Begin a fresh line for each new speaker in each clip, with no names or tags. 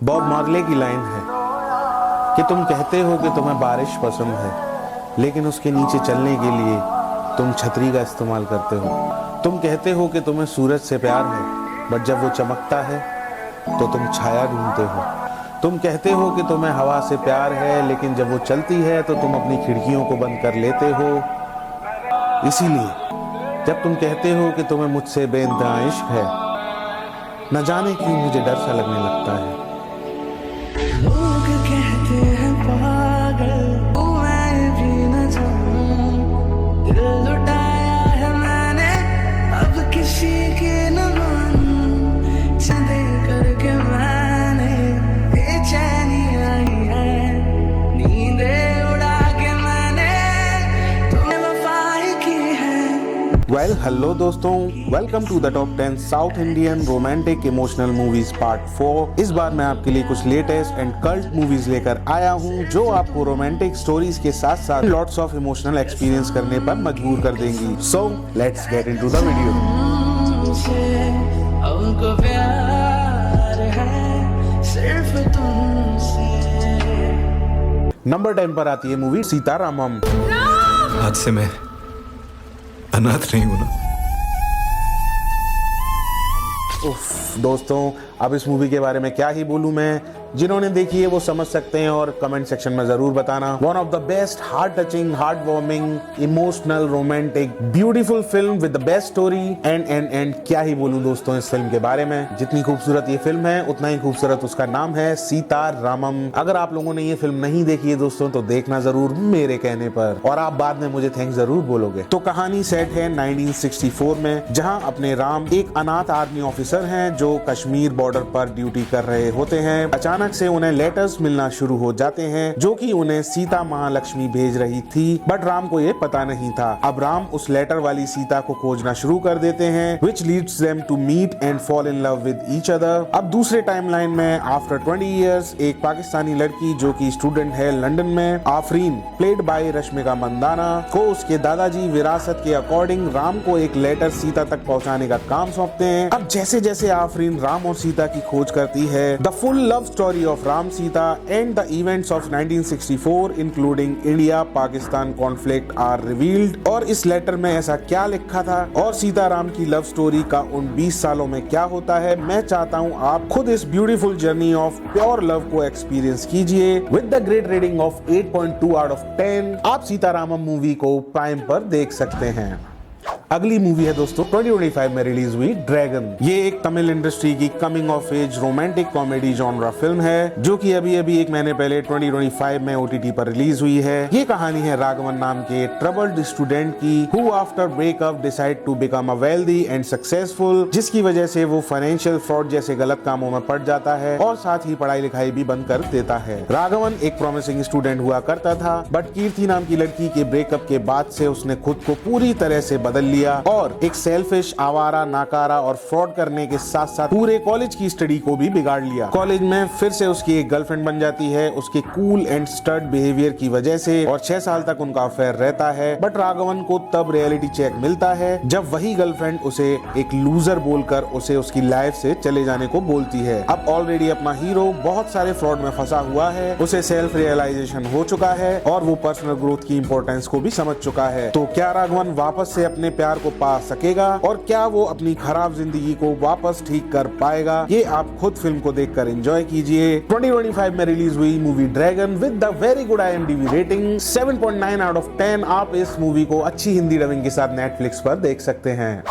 Bob मार्ले की line है कि तुम कहते हो कि तुम्हें बारिश पसंद है, लेकिन उसके नीचे चलने के लिए तुम छतरी का इस्तेमाल करते हो। तुम कहते हो कि तुम्हें सूरज से प्यार है, बट जब वो चमकता है तो तुम छाया ढूंढते हो। तुम कहते हो कि तुम्हें हवा से प्यार है, लेकिन जब वो चलती है तो तुम अपनी खिड़कियों को बंद कर लेते हो। इसीलिए जब तुम कहते हो कि तुम्हें मुझसे बेइंतहा इश्क है, न जाने क्यों मुझे डर सा लगने लगता है।
लोग कहते हैं पागल, मैं भी न जाऊं। दिल लुटाया है मैंने, अब किसी की न मानूं। चंदे करके मैंने बेचैनी आई है, नींदे उड़ा के मैंने तुम्हें वफाएं की है।
वेल हेलो दोस्तों, welcome to the top 10 south Indian romantic emotional movies part 4। इस बार मैं आपके लिए कुछ लेटेस्ट एंड कल्ट मूवीज लेकर आया हूं, जो आपको रोमांटिक स्टोरीज के साथ साथ लॉट्स ऑफ इमोशनल एक्सपीरियंस करने पर मजबूर कर देंगी। So let's get into the video.
तुमसे हमको प्यार है, सिर्फ तुमसे।
नंबर 10 पर आती है मूवी सीतारामम।
आज से मैं अनाथ नहीं हूं ना।
उफ, दोस्तों अब इस मूवी के बारे में क्या ही बोलूं मैं। जिन्होंने देखी है वो समझ सकते हैं और कमेंट सेक्शन में जरूर बताना। One of the best heart touching, heart warming, emotional, romantic, beautiful film with the best story and क्या ही बोलूं दोस्तों इस फिल्म के बारे में। जितनी खूबसूरत ये फिल्म है, उतना ही खूबसूरत उसका नाम है, सीतारामम। अगर आप लोगों ने ये फिल्म नहीं देखी है दोस्तों, तो देखना जरूर मेरे कहने पर, और आप बाद में मुझे थैंक्स जरूर बोलोगे। तो कहानी सेट है 1964 में, जहाँ अपने राम एक अनाथ आर्मी ऑफिसर हैं जो कश्मीर बॉर्डर पर ड्यूटी कर रहे होते हैं। अचानक से उन्हें लेटर्स मिलना शुरू हो जाते हैं जो कि उन्हें सीता महालक्ष्मी भेज रही थी, बट राम को ये पता नहीं था। अब राम उस लेटर वाली सीता को खोजना शुरू कर देते हैं, which leads them to meet and fall in love with each other। अब दूसरे टाइमलाइन में आफ्टर 20 years एक पाकिस्तानी लड़की जो कि स्टूडेंट है लंदन में, आफरीन प्लेड बाय रश्मिका मंदाना, को उसके दादाजी विरासत के अकॉर्डिंग राम को एक लेटर सीता तक पहुंचाने का काम सौंपते हैं। अब जैसे जैसे आफरीन राम और सीता की खोज करती है, the full love story of Ram Sita and the events of 1964 including India Pakistan conflict are revealed। और इस लेटर में ऐसा क्या लिखा था और सीता राम की लव स्टोरी का उन 20 सालों में क्या होता है, मैं चाहता हूँ आप खुद इस beautiful journey of pure love को एक्सपीरियंस कीजिए। With the great rating of 8.2 out of 10 आप सीतारामम मूवी को प्राइम पर देख सकते हैं। अगली मूवी है दोस्तों 2025 में रिलीज हुई ड्रैगन। ये एक तमिल इंडस्ट्री की coming of age romantic comedy genre film है, जो कि अभी एक महीने पहले 2025 में OTT पर रिलीज हुई है। ये कहानी है राघवन नाम के ट्रबल्ड स्टूडेंट की, who after breakup decide to become a wealthy and successful, जिसकी वजह से वो फाइनेंशियल फ्रॉड जैसे गलत कामों में पड़ जाता है और साथ ही पढ़ाई लिखाई भी बंद कर देता है। राघवन एक प्रॉमिसिंग स्टूडेंट हुआ करता था, बट कीर्ति नाम की लड़की के ब्रेकअप के बाद से उसने खुद को पूरी तरह से बदल लिया और एक सेल्फिश, आवारा, नाकारा और फ्रॉड करने के साथ साथ पूरे कॉलेज की स्टडी को भी बिगाड़ लिया। कॉलेज में फिर से उसकी एक गर्लफ्रेंड बन जाती है उसके कूल एंड स्टड बिहेवियर की वजह से, और 6 साल तक उनका अफेयर रहता है। बट राघवन को तब रियलिटी चेक मिलता है जब वही गर्लफ्रेंड उसे एक लूजर बोलकर उसे उसकी लाइफ से चले जाने को बोलती है। अब ऑलरेडी अपना हीरो बहुत सारे फ्रॉड में फंसा हुआ है, उसे सेल्फ रियलाइजेशन हो चुका है और वो पर्सनल ग्रोथ की इंपॉर्टेंस को भी समझ चुका है। तो क्या राघवन वापस से अपने प्यार को पा सकेगा और क्या वो अपनी खराब जिंदगी को वापस ठीक कर पाएगा? ये आप खुद फिल्म को देखकर एंजॉय कीजिए। 2025 में रिलीज हुई movie dragon with the very good IMDb rating 7.9 out of 10। आप इस मूवी को अच्छी हिंदी डबिंग के साथ नेटफ्लिक्स पर देख सकते हैं।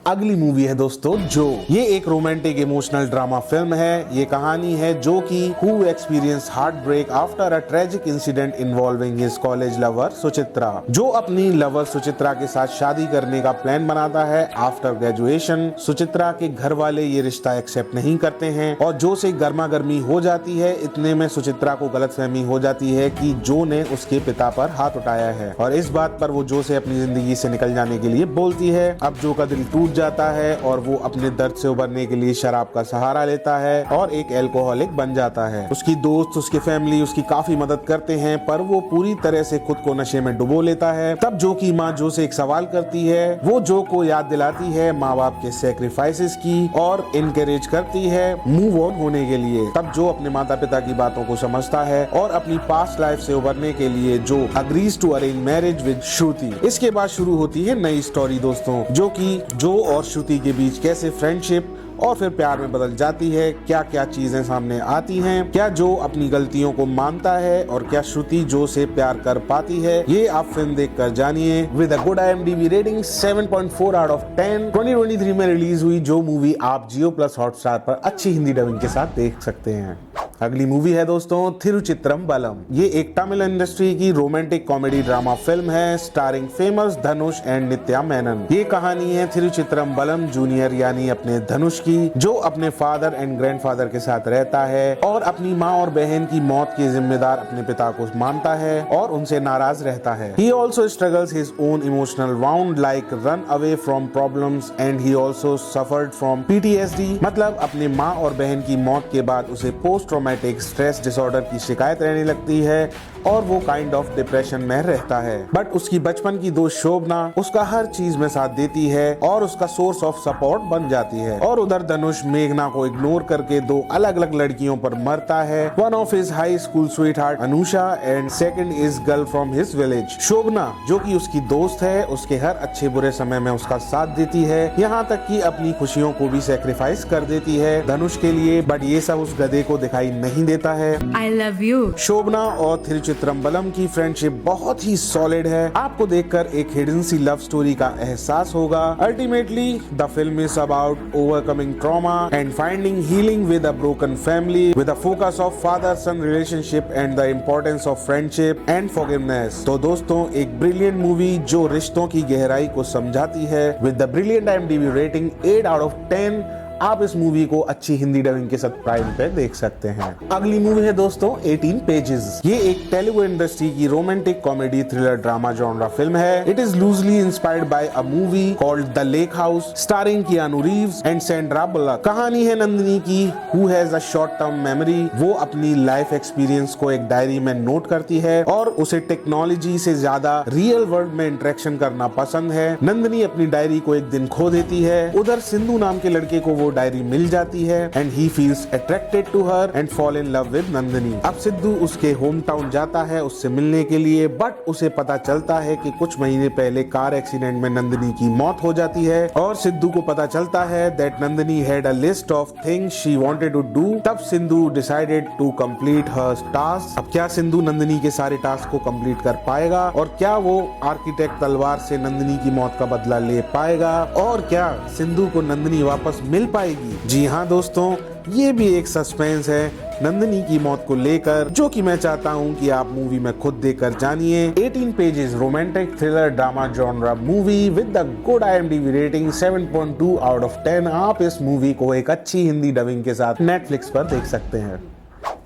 अगली मूवी है दोस्तों जो, ये एक रोमांटिक इमोशनल ड्रामा फिल्म है। ये कहानी है जो कि who experience heart break after a tragic incident involving his college lover Suchitra, जो अपनी लवर सुचित्रा के साथ शादी करने का प्लान बनाता है आफ्टर ग्रेजुएशन। सुचित्रा के घर वाले ये रिश्ता एक्सेप्ट नहीं करते हैं और जो से गर्मा गर्मी हो जाती है। इतने में सुचित्रा को गलतफहमी हो जाती है कि जो ने उसके पिता पर हाथ उठाया है, और इस बात पर वो जो से अपनी जिंदगी से निकल जाने के लिए बोलती है। अब जो का दिल टूट टूट जाता है और वो अपने दर्द से उबरने के लिए शराब का सहारा लेता है और एक एल्कोहलिक बन जाता है। उसकी दोस्त, उसकी फैमिली उसकी काफी मदद करते हैं, पर वो पूरी तरह से खुद को नशे में डुबो लेता है। तब जो की माँ जो से एक सवाल करती है, वो जो को याद दिलाती है माँ बाप के सेक्रीफाइसेस की और इनकरेज करती है मूव ऑन होने के लिए। तब जो अपने माता पिता की बातों को समझता है और अपनी पास्ट लाइफ से उबरने के लिए जो agrees to arrange marriage with Shruti. इसके बाद शुरू होती है नई स्टोरी दोस्तों, जो कि जो और श्रुति के बीच कैसे फ्रेंडशिप और फिर प्यार में बदल जाती है, क्या क्या चीजें सामने आती हैं, क्या जो अपनी गलतियों को मानता है और क्या श्रुति जो से प्यार कर पाती है, ये आप फिल्म देखकर जानिए। With a good IMDb rating 7.4 out of 10 2023 में रिलीज हुई जो मूवी आप जियो प्लस हॉटस्टार पर अच्छी हिंदी डबिंग के साथ देख सकते हैं। अगली मूवी है दोस्तों थिरुचित्रम बलम। ये एक तमिल इंडस्ट्री की रोमांटिक कॉमेडी ड्रामा फिल्म है स्टारिंग फेमस धनुष एंड नित्या मेनन। ये कहानी है थिरुचित्रम बलम जूनियर यानी अपने धनुष की, जो अपने फादर एंड ग्रैंडफादर के साथ रहता है और अपनी माँ और बहन की मौत के जिम्मेदार अपने पिता को मानता है और उनसे नाराज रहता है। He also struggles his own emotional wound like run away from problems and he also suffered from PTSD। मतलब अपने माँ और बहन की मौत के बाद उसे पोस्ट ट्रॉमेटिक स्ट्रेस डिसऑर्डर की शिकायत रहने लगती है और वो काइंड ऑफ डिप्रेशन में रहता है। बट उसकी बचपन की दोस्त शोभना उसका हर चीज में साथ देती है और उसका सोर्स ऑफ सपोर्ट बन जाती है। और उधर धनुष मेघना को इग्नोर करके दो अलग अलग लड़कियों पर मरता है। One of his high school sweetheart Anusha and second is girl from his village Shobhana, जो कि उसकी दोस्त है, उसके हर अच्छे बुरे समय में उसका साथ देती है, यहाँ तक कि अपनी खुशियों को भी सेक्रीफाइस कर देती है धनुष के लिए। बट ये सब उस गधे को दिखाई नहीं देता है।
I love you।
शोभना और थिरुचित्रम बलम की फ्रेंडशिप बहुत ही सॉलिड है। आपको देखकर एक हिडन सी लव स्टोरी का एहसास होगा। Ultimately the film is about overcoming trauma and finding healing with a broken family with a focus of father sun relationship and the importance of friendship and forgiveness. तो दोस्तों एक brilliant movie जो रिश्तों की गहराई को समझाती है with the brilliant IMDb rating 8 out of 10। आप इस मूवी को अच्छी हिंदी डबिंग के साथ प्राइम पे देख सकते हैं। अगली मूवी है दोस्तों 18 पेजेस। ये एक तेलुगु इंडस्ट्री की romantic comedy thriller drama genre film है। It is loosely inspired by a movie called the lake house starring Keanu Reeves and Sandra Bullock. कहानी है नंदिनी की who has a short term memory. वो अपनी life experience को एक diary में note करती है और उसे टेक्नोलॉजी से ज्यादा रियल वर्ल्ड में इंटरेक्शन करना पसंद है। नंदिनी अपनी डायरी को एक दिन खो देती है। उधर सिंधु नाम के लड़के को वो डायरी मिल जाती है and he feels attracted to her and fall in love with Nandini. अब सिद्धू उसके होम टाउन जाता है उससे मिलने के लिए, बट उसे पता चलता है कि कुछ महीने पहले कार एक्सीडेंट में नंदिनी की मौत हो जाती है और सिद्धू को पता चलता है that Nandini had a list of things she wanted to do. तब Sindhu decided to complete her task. अब क्या सिंधु नंदिनी के सारे टास्क को कंप्लीट कर पाएगा और क्या वो आर्किटेक्ट तलवार से नंदिनी की मौत का बदला ले पाएगा और क्या सिंधु को नंदिनी वापस मिल पाएगी? जी हाँ दोस्तों, ये भी एक सस्पेंस है नंदिनी की मौत को लेकर, जो कि मैं चाहता हूँ कि आप मूवी में खुद देखकर जानिए। 18 pages romantic thriller drama genre movie with the good IMDb rating 7.2 out of 10। आप इस मूवी को एक अच्छी हिंदी डबिंग के साथ नेटफ्लिक्स पर देख सकते हैं।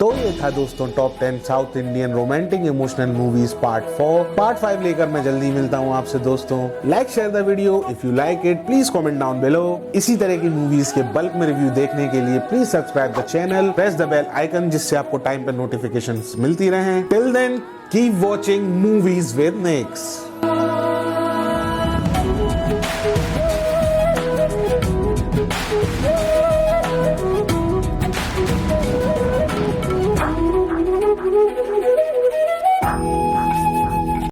तो ये था दोस्तों top 10 south Indian romantic emotional movies part 4। Part 5 लेकर मैं जल्दी मिलता हूँ आपसे दोस्तों। Like share the video if you like it, please comment down below. इसी तरह की मूवीज के बल्क में रिव्यू देखने के लिए please subscribe the channel, press the bell icon जिससे आपको टाइम पे नोटिफिकेशंस मिलती रहें। Till then keep watching movies with next.